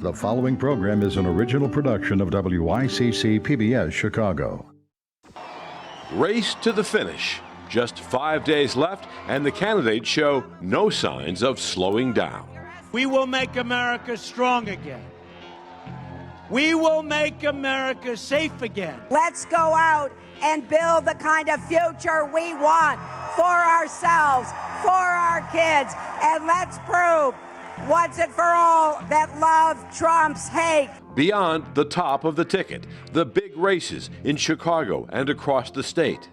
The following program is an original production of WICC PBS Chicago. Race to the finish. Just 5 days left, and the candidates show no signs of slowing down. We will make America strong again. We will make America safe again. Let's go out and build the kind of future we want for ourselves, for our kids, and let's prove once and for all that love trumps hate. Beyond the top of the ticket, the big races in Chicago and across the state.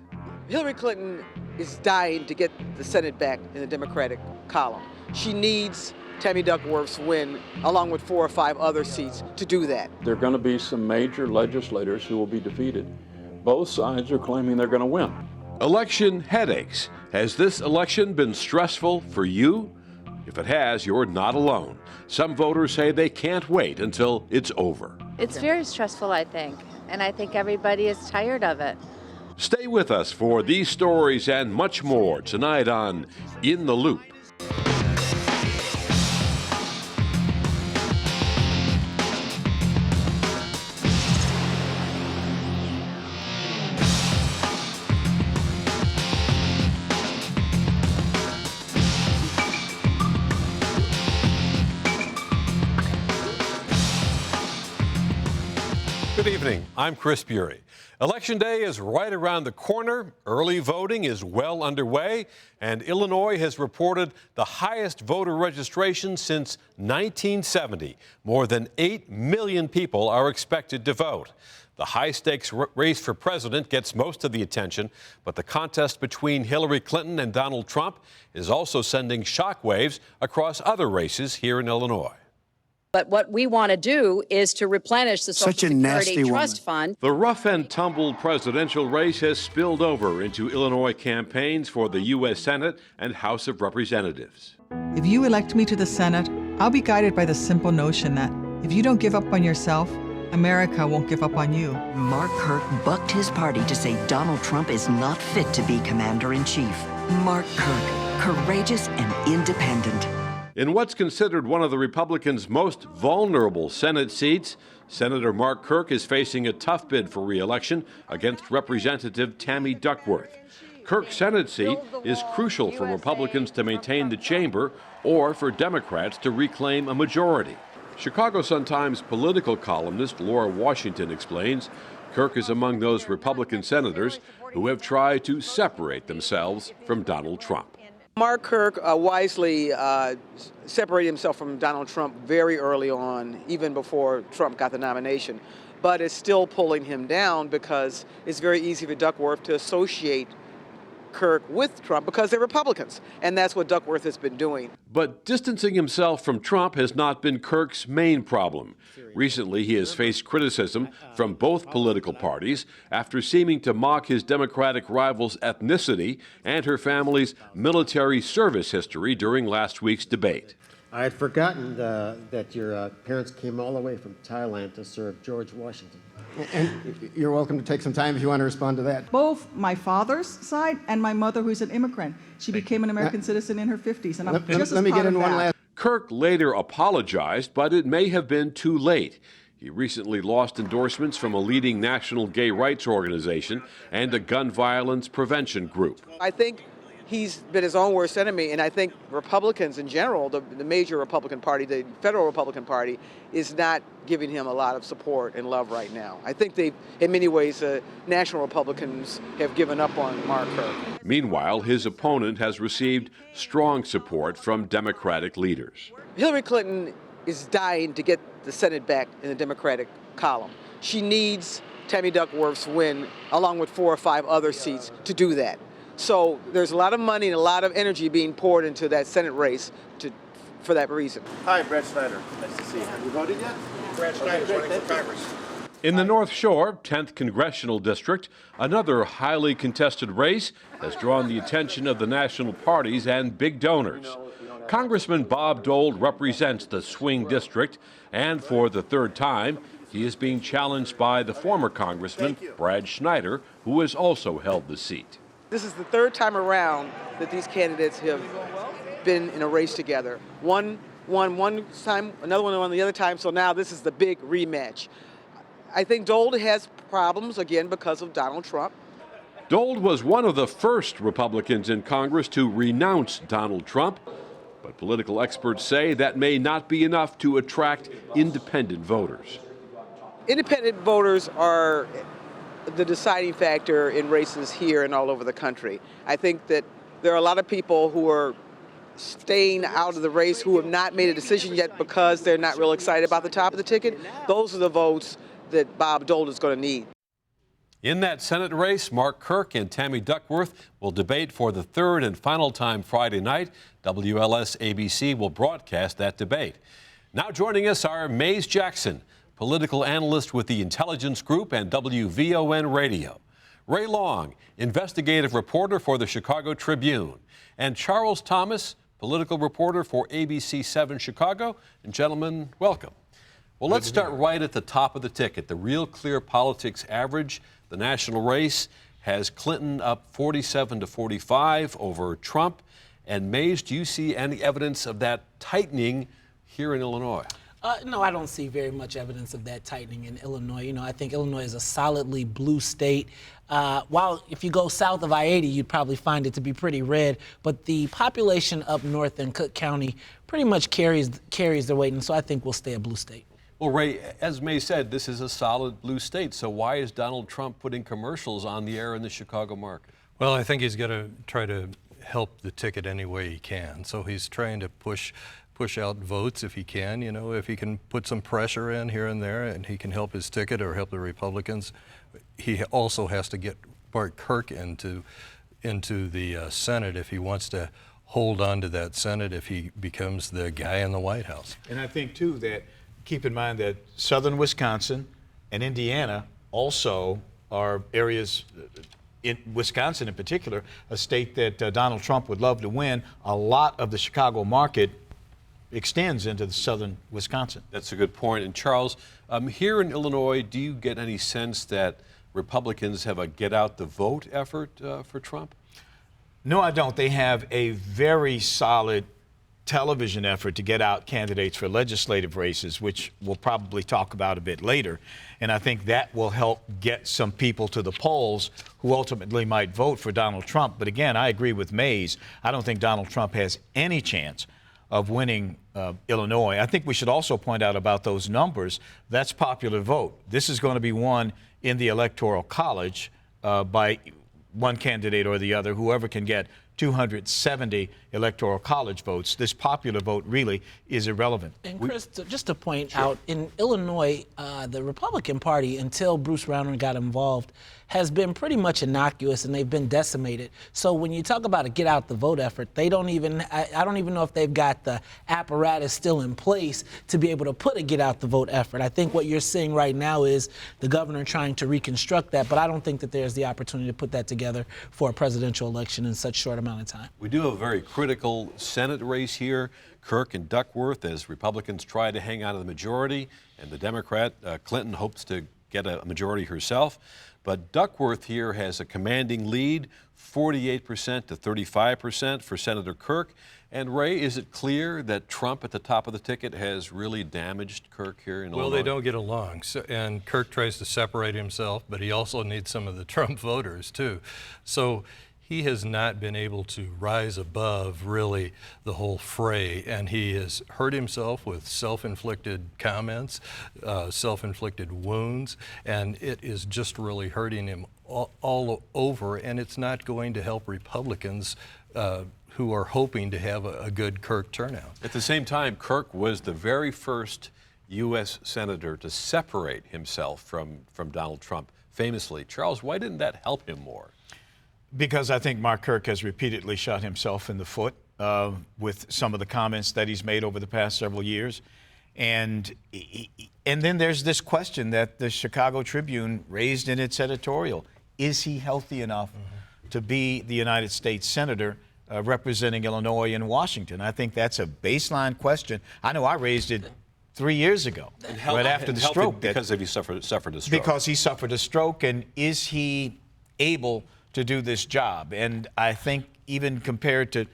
Hillary Clinton is dying to get the Senate back in the Democratic column. She needs Tammy Duckworth's win, along with 4 or 5 other seats, to do that. There are going to be some major legislators who will be defeated. Both sides are claiming they're going to win. Election headaches. Has this election been stressful for you? If it has, you're not alone. Some voters say they can't wait until it's over. It's very stressful, I think, and I think everybody is tired of it. Stay with us for these stories and much more tonight on In the Loop. Good evening. I'm Chris Bury. Election Day is right around the corner. Early voting is well underway, and Illinois has reported the highest voter registration since 1970. More than 8 million people are expected to vote. The high-stakes race for president gets most of the attention, but the contest between Hillary Clinton and Donald Trump is also sending shockwaves across other races here in Illinois. But what we want to do is to replenish the Social Security Trust Fund. The rough and tumble presidential race has spilled over into Illinois campaigns for the U.S. Senate and House of Representatives. If you elect me to the Senate, I'll be guided by the simple notion that if you don't give up on yourself, America won't give up on you. Mark Kirk bucked his party to say Donald Trump is not fit to be commander-in-chief. Mark Kirk, courageous and independent. In what's considered one of the Republicans' most vulnerable Senate seats, Senator Mark Kirk is facing a tough bid for re-election against Representative Tammy Duckworth. Kirk's Senate seat is crucial for Republicans to maintain the chamber or for Democrats to reclaim a majority. Chicago Sun-Times political columnist Laura Washington explains Kirk is among those Republican senators who have tried to separate themselves from Donald Trump. Mark Kirk wisely separated himself from Donald Trump very early on, even before Trump got the nomination, but is still pulling him down because it's very easy for Duckworth to associate Kirk with Trump because they're Republicans, and that's what Duckworth has been doing. But distancing himself from Trump has not been Kirk's main problem. Recently, he has faced criticism from both political parties after seeming to mock his Democratic rival's ethnicity and her family's military service history during last week's debate. I had forgotten that your parents came all the way from Thailand to serve George Washington. And you're welcome to take some time if you want to respond to that. Both my father's side and my mother, who's an immigrant. She became an American citizen in her 50s, and I'm just as proud of that. Kirk later apologized, but it may have been too late. He recently lost endorsements from a leading national gay rights organization and a gun violence prevention group. I think he's been his own worst enemy, and I think Republicans in general, the major Republican Party, the federal Republican Party, is not giving him a lot of support and love right now. I think in many ways, national Republicans have given up on Mark Kirk. Meanwhile, his opponent has received strong support from Democratic leaders. Hillary Clinton is dying to get the Senate back in the Democratic column. She needs Tammy Duckworth's win, along with 4 or 5 other seats, to do that. So there's a lot of money and a lot of energy being poured into that Senate race for that reason. Hi, Brad Snyder. Nice to see you. Have you voted yet? Brad Snyder's running for Congress. In the North Shore, 10th Congressional District, another highly contested race has drawn the attention of the national parties and big donors. Congressman Bob Dole represents the swing district, and for the third time, he is being challenged by the former Congressman Brad Snyder, who has also held the seat. This is the third time around that these candidates have been in a race together. One won one time, another one won the other time, so now this is the big rematch. I think Dole has problems, again, because of Donald Trump. Dole was one of the first Republicans in Congress to renounce Donald Trump, but political experts say that may not be enough to attract independent voters. Independent voters are the deciding factor in races here and all over the country. I think that there are a lot of people who are staying out of the race who have not made a decision yet because they're not real excited about the top of the ticket. Those are the votes that Bob Dole is going to need. In that Senate race, Mark Kirk and Tammy Duckworth will debate for the third and final time Friday night. WLS ABC will broadcast that debate. Now joining us are Mays Jackson, political analyst with the Intelligence Group and WVON Radio; Ray Long, investigative reporter for the Chicago Tribune; and Charles Thomas, political reporter for ABC 7 Chicago. And gentlemen, welcome. Well, let's start right at the top of the ticket. The Real Clear Politics average, the national race, has Clinton up 47 to 45 over Trump. And Mays, do you see any evidence of that tightening here in Illinois? No, I don't see very much evidence of that tightening in Illinois. You know, I think Illinois is a solidly blue state. While if you go south of I-80, you'd probably find it to be pretty red. But the population up north in Cook County pretty much carries the weight, and so I think we'll stay a blue state. Well, Ray, as May said, this is a solid blue state. So why is Donald Trump putting commercials on the air in the Chicago market? Well, I think he's going to try to help the ticket any way he can. So he's trying to push out votes if he can. You know, if he can put some pressure in here and there and he can help his ticket or help the Republicans. He also has to get Mark Kirk into the Senate if he wants to hold on to that Senate if he becomes the guy in the White House. And I think, too, that keep in mind that southern Wisconsin and Indiana also are areas, in Wisconsin in particular, a state that Donald Trump would love to win. A lot of the Chicago market extends into the southern Wisconsin. That's a good point. And Charles, here in Illinois, do you get any sense that Republicans have a get-out-the-vote effort for Trump? No, I don't. They have a very solid television effort to get out candidates for legislative races, which we'll probably talk about a bit later. And I think that will help get some people to the polls who ultimately might vote for Donald Trump. But again, I agree with Mays. I don't think Donald Trump has any chance of winning Illinois. I think we should also point out about those numbers, that's popular vote. This is going to be won in the Electoral College by one candidate or the other, whoever can get 270 Electoral College votes. This popular vote really is irrelevant. And Chris, just to point out, in Illinois, the Republican Party, until Bruce Rauner got involved, has been pretty much innocuous, and they've been decimated. So when you talk about a get out the vote effort, they don't even, I don't even know if they've got the apparatus still in place to be able to put a get out the vote effort. I think what you're seeing right now is the governor trying to reconstruct that, but I don't think that there's the opportunity to put that together for a presidential election in such short amount of time. We do have a very critical Senate race here. Kirk and Duckworth, as Republicans try to hang on to the majority, and the Democrat, Clinton, hopes to get a majority herself. But Duckworth here has a commanding lead, 48% to 35% for Senator Kirk. And Ray, is it clear that Trump at the top of the ticket has really damaged Kirk here in Illinois? Well, they don't get along, and Kirk tries to separate himself, but he also needs some of the Trump voters, too. So he has not been able to rise above really the whole fray, and he has hurt himself with self-inflicted comments, self-inflicted wounds, and it is just really hurting him all over, and it's not going to help Republicans who are hoping to have a good Kirk turnout. At the same time, Kirk was the very first U.S. senator to separate himself from Donald Trump, famously. Charles, why didn't that help him more? Because I think Mark Kirk has repeatedly shot himself in the foot with some of the comments that he's made over the past several years. And then there's this question that the Chicago Tribune raised in its editorial. Is he healthy enough to be the United States Senator representing Illinois and Washington? I think that's a baseline question. I know I raised it 3 years ago, right after the stroke. Because he suffered a stroke. Because he suffered a stroke, and is he able to do this job? And I think even compared to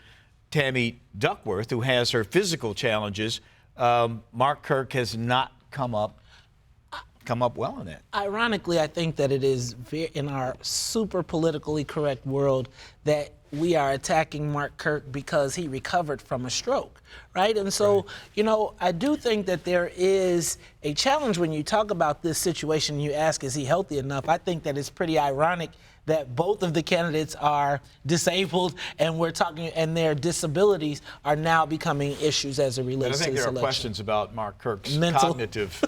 Tammy Duckworth, who has her physical challenges, Mark Kirk has not come up well on that. Ironically, I think that it is in our super politically correct world that we are attacking Mark Kirk because he recovered from a stroke, right? And so, you know, I do think that there is a challenge when you talk about this situation. You ask, is he healthy enough? I think that it's pretty ironic that both of the candidates are disabled, and we're talking, and their disabilities are now becoming issues as it relates to this election. I think there are questions about Mark Kirk's cognitive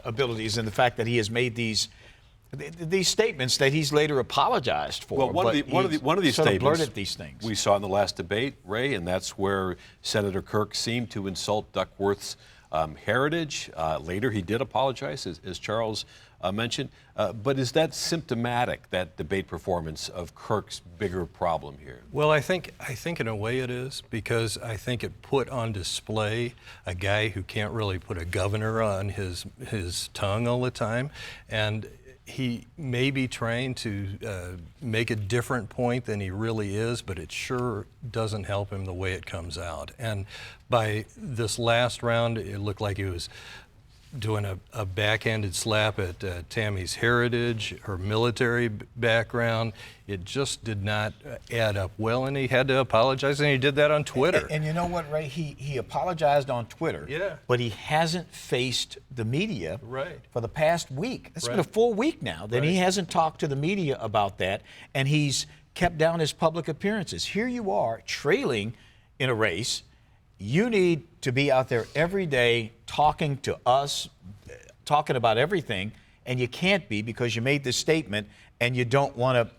abilities and the fact that he has made these statements that he's later apologized for. Well, one of these statements blurted these things we saw in the last debate, Ray, and that's where Senator Kirk seemed to insult Duckworth's heritage. Later, he did apologize, as Charles mentioned. But is that symptomatic, that debate performance, of Kirk's bigger problem here? Well, I think in a way it is, because I think it put on display a guy who can't really put a governor on his tongue all the time, and he may be trying to make a different point than he really is, but it sure doesn't help him the way it comes out. And by this last round, it looked like he was doing a backhanded slap at Tammy's heritage, her military background. It just did not add up well, and he had to apologize, and he did that on Twitter. And you know what, Ray? He apologized on Twitter, but he hasn't faced the media for the past week. It's been a full week now that he hasn't talked to the media about that, and he's kept down his public appearances. Here you are, trailing in a race. You need to be out there every day talking to us, talking about everything, and you can't be because you made this statement and you don't want to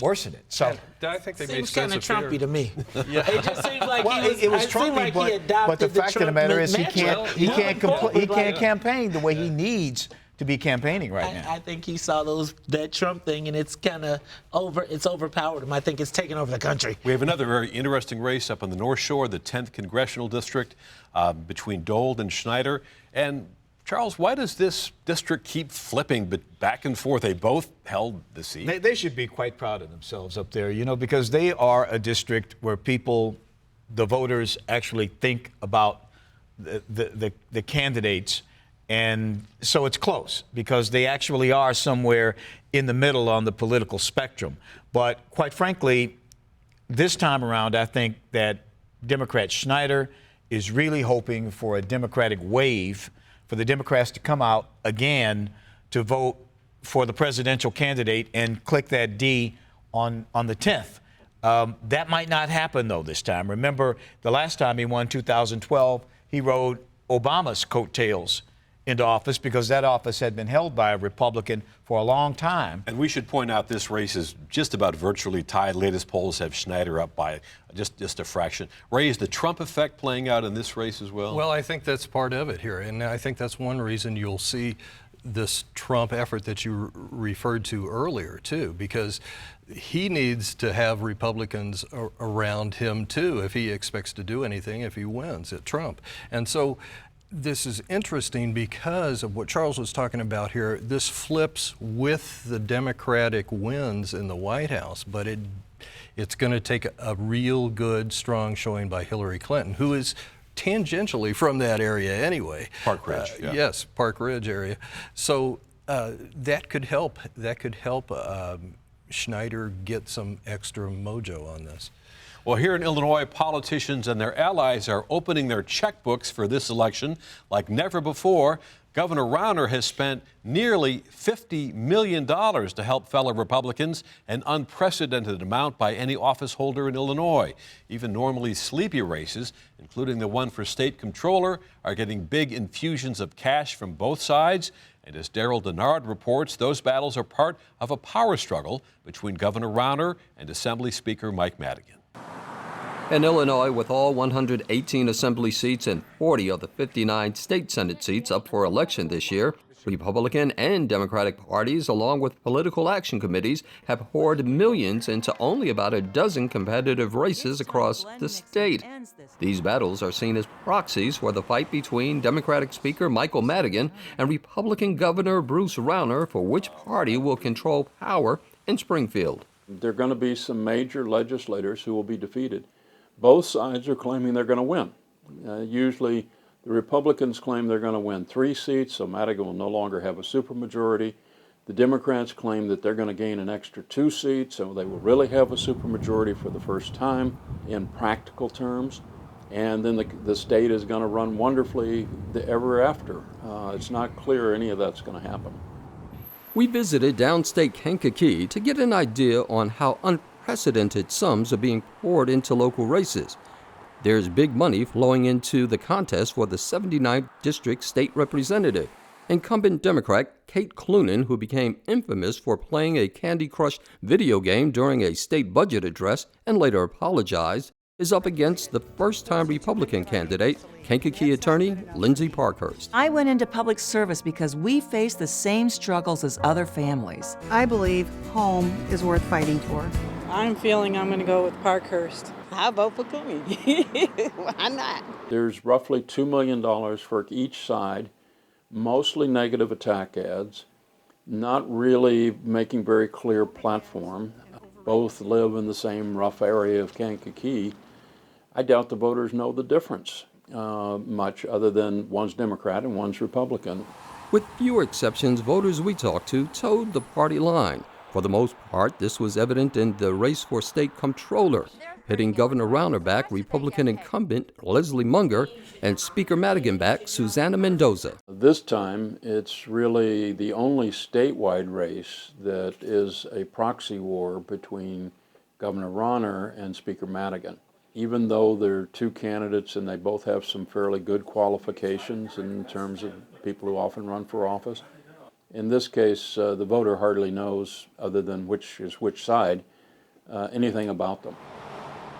worsen it. So I think they seems kind of Trumpy to me. Yeah. It just seems like it was Trumpy, but the fact of the matter is he can't campaign the way he needs to be campaigning right now. I think he saw that Trump thing, and it's kind of overpowered him. I think it's taken over the country. We have another very interesting race up on the North Shore, the 10th Congressional District, between Dold and Schneider. And Charles, why does this district keep flipping back and forth? They both held the seat. They should be quite proud of themselves up there, you know, because they are a district where people, the voters, actually think about the candidates. And so it's close because they actually are somewhere in the middle on the political spectrum. But quite frankly, this time around, I think that Democrat Schneider is really hoping for a Democratic wave for the Democrats to come out again to vote for the presidential candidate and click that D on the 10th. That might not happen, though, this time. Remember, the last time he won, 2012, he rode Obama's coattails into office because that office had been held by a Republican for a long time. And we should point out this race is just about virtually tied. Latest polls have Schneider up by just a fraction. Ray, is the Trump effect playing out in this race as well? Well, I think that's part of it here, and I think that's one reason you'll see this Trump effort that you referred to earlier, too, because he needs to have Republicans around him, too, if he expects to do anything, if he wins at Trump. And so this is interesting because of what Charles was talking about here. This flips with the Democratic wins in the White House, but it's going to take a real good, strong showing by Hillary Clinton, who is tangentially from that area anyway. Park Ridge. Yes, Park Ridge area. So that could help. Schneider get some extra mojo on this. Well, here in Illinois, politicians and their allies are opening their checkbooks for this election like never before. Governor Rauner has spent nearly $50 million to help fellow Republicans, an unprecedented amount by any office holder in Illinois. Even normally sleepy races, including the one for state comptroller, are getting big infusions of cash from both sides. And as Daryl Denard reports, those battles are part of a power struggle between Governor Rauner and Assembly Speaker Mike Madigan. In Illinois, with all 118 assembly seats and 40 of the 59 state Senate seats up for election this year, Republican and Democratic parties, along with political action committees, have poured millions into only about a dozen competitive races across the state. These battles are seen as proxies for the fight between Democratic Speaker Michael Madigan and Republican Governor Bruce Rauner for which party will control power in Springfield. There are going to be some major legislators who will be defeated. Both sides are claiming they're going to win. Usually the Republicans claim they're going to win 3 seats, so Madigan will no longer have a supermajority. The Democrats claim that they're going to gain an extra 2 seats, so they will really have a supermajority for the first time in practical terms. And then the state is going to run wonderfully ever after. It's not clear any of that's going to happen. We visited downstate Kankakee to get an idea on how unprecedented sums are being poured into local races. There's big money flowing into the contest for the 79th District State Representative. Incumbent Democrat Kate Clunan, who became infamous for playing a Candy Crush video game during a state budget address and later apologized, is up against the first-time Republican candidate, Kankakee attorney Lindsay Parkhurst. I went into public service because we face the same struggles as other families. I believe home is worth fighting for. I'm feeling I'm going to go with Parkhurst. I vote for Clooney. Why not? There's roughly $2 million for each side, mostly negative attack ads, not really making very clear platform. Both live in the same rough area of Kankakee. I doubt the voters know the difference much, other than one's Democrat and one's Republican. With few exceptions, voters we talked to toed the party line. For the most part, this was evident in the race for state comptroller, pitting Governor Rauner back Republican incumbent Leslie Munger and Speaker Madigan back Susana Mendoza. This time, it's really the only statewide race that is a proxy war between Governor Rauner and Speaker Madigan. Even though they're 2 candidates and they both have some fairly good qualifications in terms of people who often run for office, in this case, the voter hardly knows, other than which is which side, anything about them.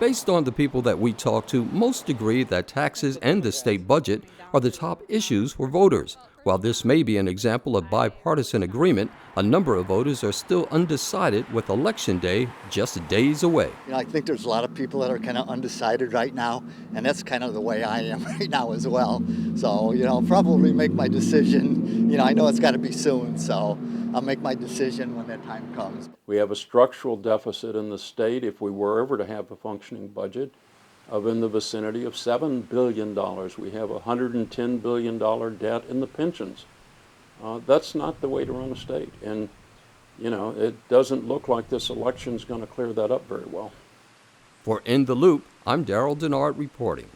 Based on the people that we talked to, most agree that taxes and the state budget are the top issues for voters. While this may be an example of bipartisan agreement, a number of voters are still undecided with Election Day just days away. I think there's a lot of people that are kind of undecided right now, and that's kind of the way I am right now as well. So, probably make my decision. I know it's got to be soon, so I'll make my decision when that time comes. We have a structural deficit in the state, if we were ever to have a functioning budget, of in the vicinity of $7 billion. We have a $110 billion debt in the pensions. That's not the way to run a state. And, it doesn't look like this election's going to clear that up very well. For In the Loop, I'm Darrell Denard reporting.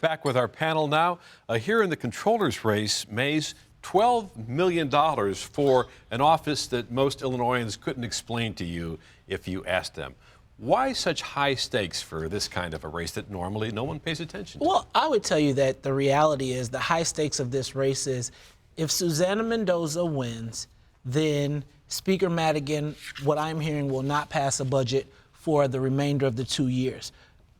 Back with our panel now. Here in the controller's race, Mays, $12 million for an office that most Illinoisans couldn't explain to you if you asked them. Why such high stakes for this kind of a race that normally no one pays attention to? Well, I would tell you that the reality is the high stakes of this race is if Susana Mendoza wins, then Speaker Madigan, what I'm hearing, will not pass a budget for the remainder of the 2 years.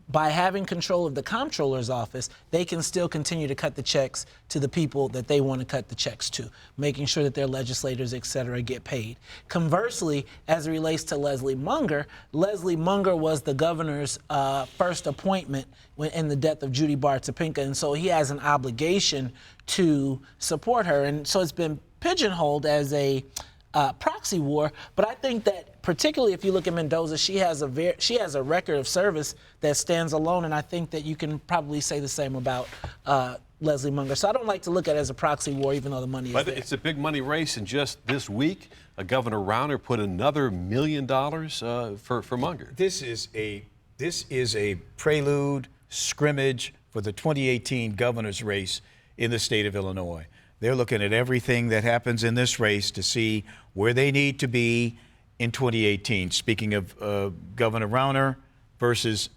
By having control of the comptroller's office, they can still continue to cut the checks to the people that they want to cut the checks to, making sure that their legislators, et cetera, get paid. Conversely, as it relates to Leslie Munger was the governor's first appointment in the death of Judy Bar-Topinka, and so he has an obligation to support her. And so it's been pigeonholed as a proxy war, but I think that particularly if you look at Mendoza, she has a record of service that stands alone, and I think that you can probably say the same about Leslie Munger. So I don't like to look at it as a proxy war, even though the money is there. But it's a big money race, and just this week, Governor Rauner put another $1 million for Munger. This is a prelude, scrimmage for the 2018 governor's race in the state of Illinois. They're looking at everything that happens in this race to see where they need to be in 2018. Speaking of Governor Rauner versus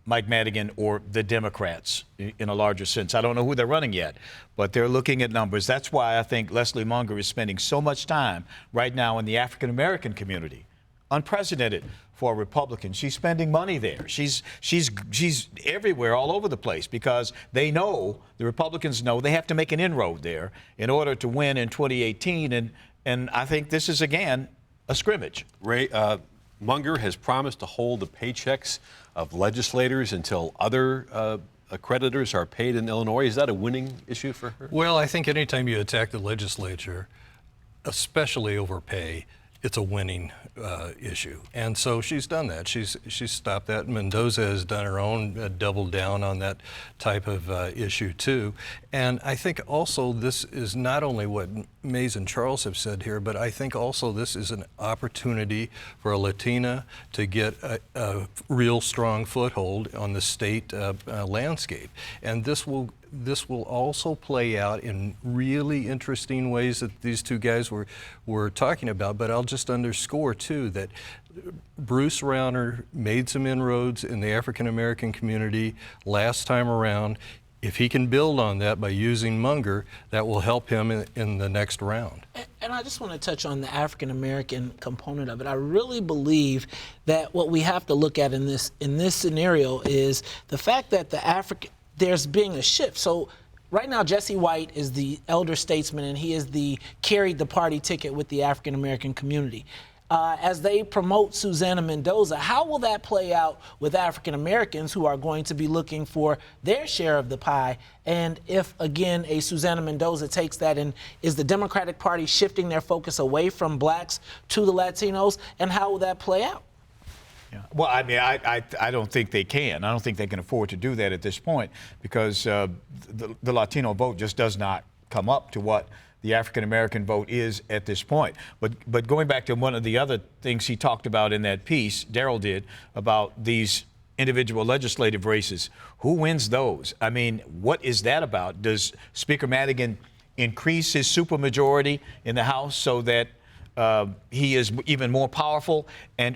Mike Madigan or the Democrats in a larger sense. I don't know who they're running yet, but they're looking at numbers. That's why I think Leslie Munger is spending so much time right now in the African-American community. Unprecedented for a Republican. She's spending money there. She's everywhere, all over the place, because they know, the Republicans know, they have to make an inroad there in order to win in 2018. And I think this is, again, a scrimmage. Ray, Munger has promised to hold the paychecks of legislators until other creditors are paid in Illinois. Is that a winning issue for her? Well, I think anytime you attack the legislature, especially over pay, it's a winning issue. And so she's done that. She's stopped that. Mendoza has done her own, doubled down on that type of issue too. And I think also this is not only what Mays and Charles have said here, but I think also this is an opportunity for a Latina to get a real strong foothold on the state landscape. And this will also play out in really interesting ways that these two guys were talking about. But I'll just underscore, too, that Bruce Rauner made some inroads in the African American community last time around. If he can build on that by using Munger, that will help him in the next round. And I just want to touch on the African American component of it. I really believe that what we have to look at in this scenario is the fact that there's being a shift. So right now, Jesse White is the elder statesman, and he is carried the party ticket with the African American community. As they promote Susanna Mendoza, how will that play out with African Americans who are going to be looking for their share of the pie? And if, again, a Susanna Mendoza takes that, and is the Democratic Party shifting their focus away from blacks to the Latinos? And how will that play out? Yeah. Well, I mean, I don't think they can. I don't think they can afford to do that at this point, because the Latino vote just does not come up to what the African-American vote is at this point. But going back to one of the other things he talked about in that piece, Daryl did, about these individual legislative races, who wins those? I mean, what is that about? Does Speaker Madigan increase his supermajority in the House so that he is even more powerful,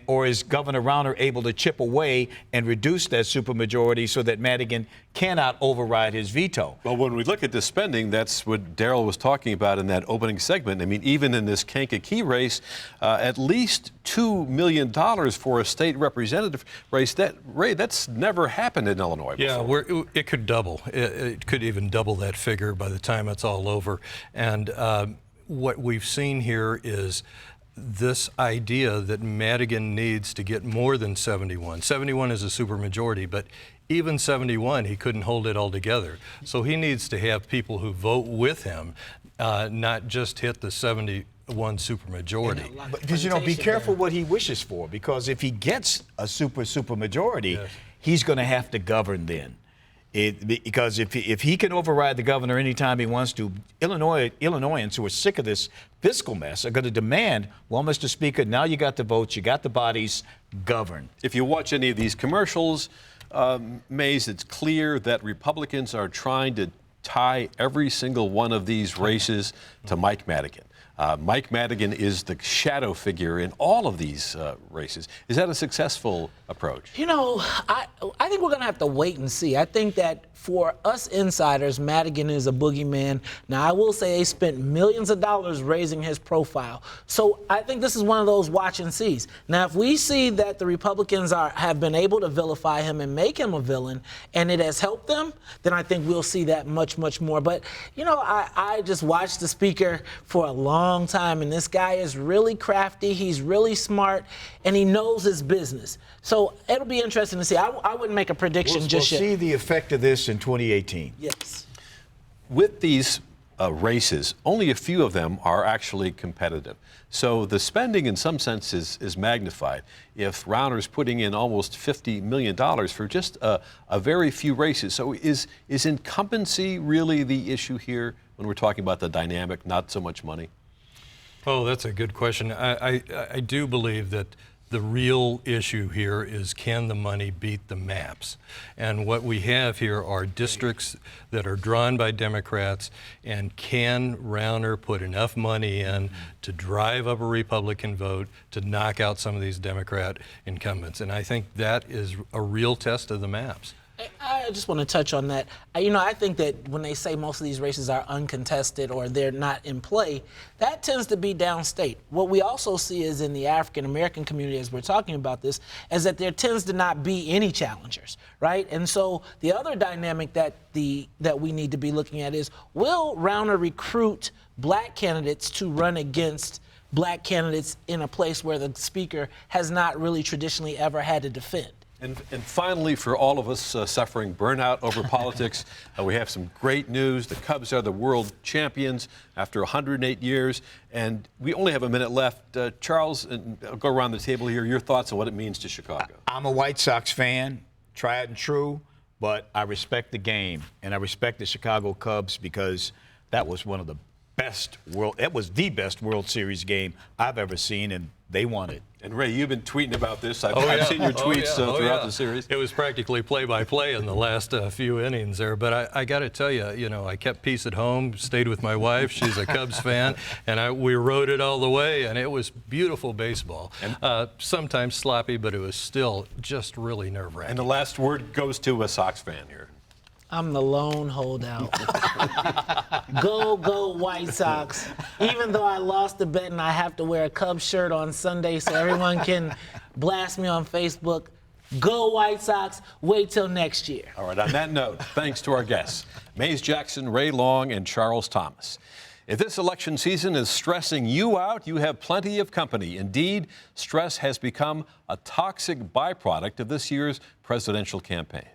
or is Governor Rauner able to chip away and reduce that supermajority so that Madigan cannot override his veto? Well, when we look at the spending, that's what Daryl was talking about in that opening segment. I mean, even in this Kankakee race, at least $2 million for a state representative race. That's never happened in Illinois before. Yeah, it could double. It could even double that figure by the time it's all over. And what we've seen here is this idea that Madigan needs to get more than 71. 71 is a supermajority, but even 71, he couldn't hold it all together. So he needs to have people who vote with him, not just hit the 71 supermajority. Because, be careful what he wishes for, because if he gets a supermajority, yes, he's going to have to govern then. Because if he can override the governor anytime he wants to, Illinoisans who are sick of this fiscal mess are going to demand, well, Mr. Speaker, now you got the votes, you got the bodies, govern. If you watch any of these commercials, Mays, it's clear that Republicans are trying to tie every single one of these races to Mike Madigan. Mike Madigan is the shadow figure in all of these races. Is that a successful approach? I think we're going to have to wait and see. I think that for us insiders, Madigan is a boogeyman. Now, I will say they spent millions of dollars raising his profile. So I think this is one of those watch and sees. Now, if we see that the Republicans have been able to vilify him and make him a villain, and it has helped them, then I think we'll see that much, much more. But, I just watched the speaker for a long time, and this guy is really crafty, he's really smart, and he knows his business. So it'll be interesting to see. I wouldn't make a prediction just yet. We'll see the effect of this in 2018. Yes. With these races, only a few of them are actually competitive. So the spending in some sense is magnified. If Rauner's putting in almost $50 million for just a very few races. So is incumbency really the issue here when we're talking about the dynamic, not so much money? Oh, that's a good question. I do believe that the real issue here is, can the money beat the maps? And what we have here are districts that are drawn by Democrats, and can Rauner put enough money in to drive up a Republican vote to knock out some of these Democrat incumbents? And I think that is a real test of the maps. I just want to touch on that. I think that when they say most of these races are uncontested or they're not in play, that tends to be downstate. What we also see is in the African American community, as we're talking about this, is that there tends to not be any challengers, right? And so the other dynamic that we need to be looking at is, will Rauner recruit black candidates to run against black candidates in a place where the speaker has not really traditionally ever had to defend? And finally, for all of us suffering burnout over politics, we have some great news. The Cubs are the world champions after 108 years, and we only have a minute left. Charles, and I'll go around the table here. Your thoughts on what it means to Chicago? I'm a White Sox fan, tried and true, but I respect the game, and I respect the Chicago Cubs because that was one of the best it was the best World Series game I've ever seen, and they won it. And Ray, you've been tweeting about this. I've seen your tweets throughout the series. It was practically play-by-play in the last few innings there. But I got to tell you, I kept peace at home, stayed with my wife. She's a Cubs fan, and we rode it all the way, and it was beautiful baseball. Sometimes sloppy, but it was still just really nerve-wracking. And the last word goes to a Sox fan here. I'm the lone holdout. Go White Sox. Even though I lost the bet and I have to wear a Cubs shirt on Sunday so everyone can blast me on Facebook, go White Sox. Wait till next year. All right, on that note, thanks to our guests, Mays Jackson, Ray Long, and Charles Thomas. If this election season is stressing you out, you have plenty of company. Indeed, stress has become a toxic byproduct of this year's presidential campaign.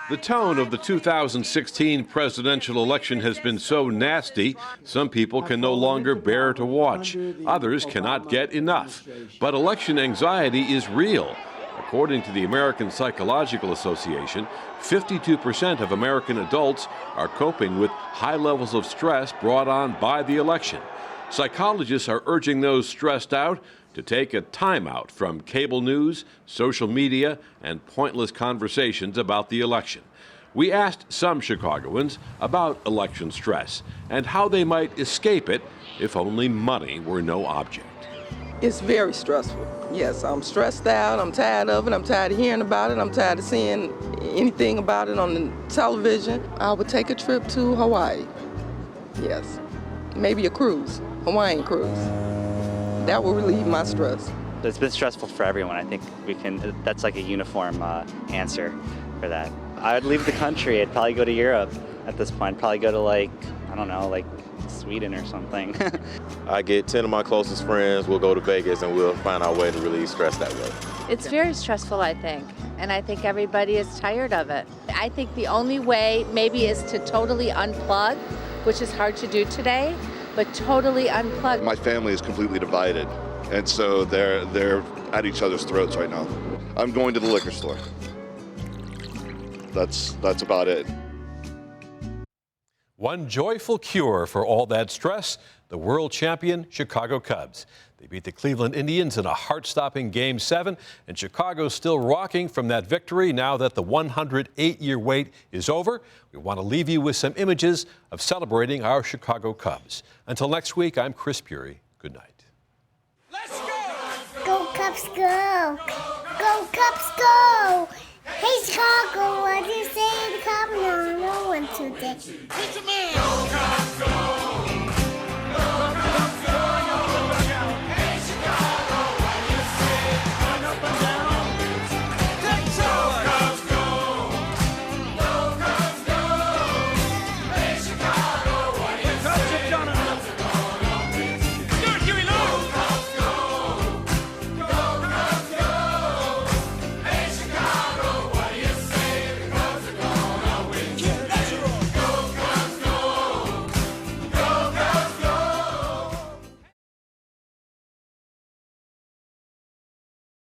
The tone of the 2016 presidential election has been so nasty, some people can no longer bear to watch. Others cannot get enough. But election anxiety is real. According to the American Psychological Association, 52% of American adults are coping with high levels of stress brought on by the election. Psychologists are urging those stressed out to take a timeout from cable news, social media, and pointless conversations about the election. We asked some Chicagoans about election stress and how they might escape it if only money were no object. It's very stressful. Yes, I'm stressed out. I'm tired of it. I'm tired of hearing about it. I'm tired of seeing anything about it on the television. I would take a trip to Hawaii. Yes, maybe a cruise, Hawaiian cruise. That will relieve my stress. It's been stressful for everyone. I think that's like a uniform answer for that. I would leave the country. I'd probably go to Europe at this point. Probably go to like Sweden or something. I get 10 of my closest friends. We'll go to Vegas and we'll find our way to relieve stress that way. It's very stressful, I think, and I think everybody is tired of it. I think the only way maybe is to totally unplug, which is hard to do today, but totally unplug. My family is completely divided, and so they're at each other's throats right now. I'm going to the liquor store. That's about it. One joyful cure for all that stress, the world champion Chicago Cubs. They beat the Cleveland Indians in a heart-stopping Game 7, and Chicago's still rocking from that victory now that the 108-year wait is over. We want to leave you with some images of celebrating our Chicago Cubs. Until next week, I'm Chris Bury. Good night. Go Cubs, go! Go Cubs, go! Hey Chicago, what do you say to come on one today?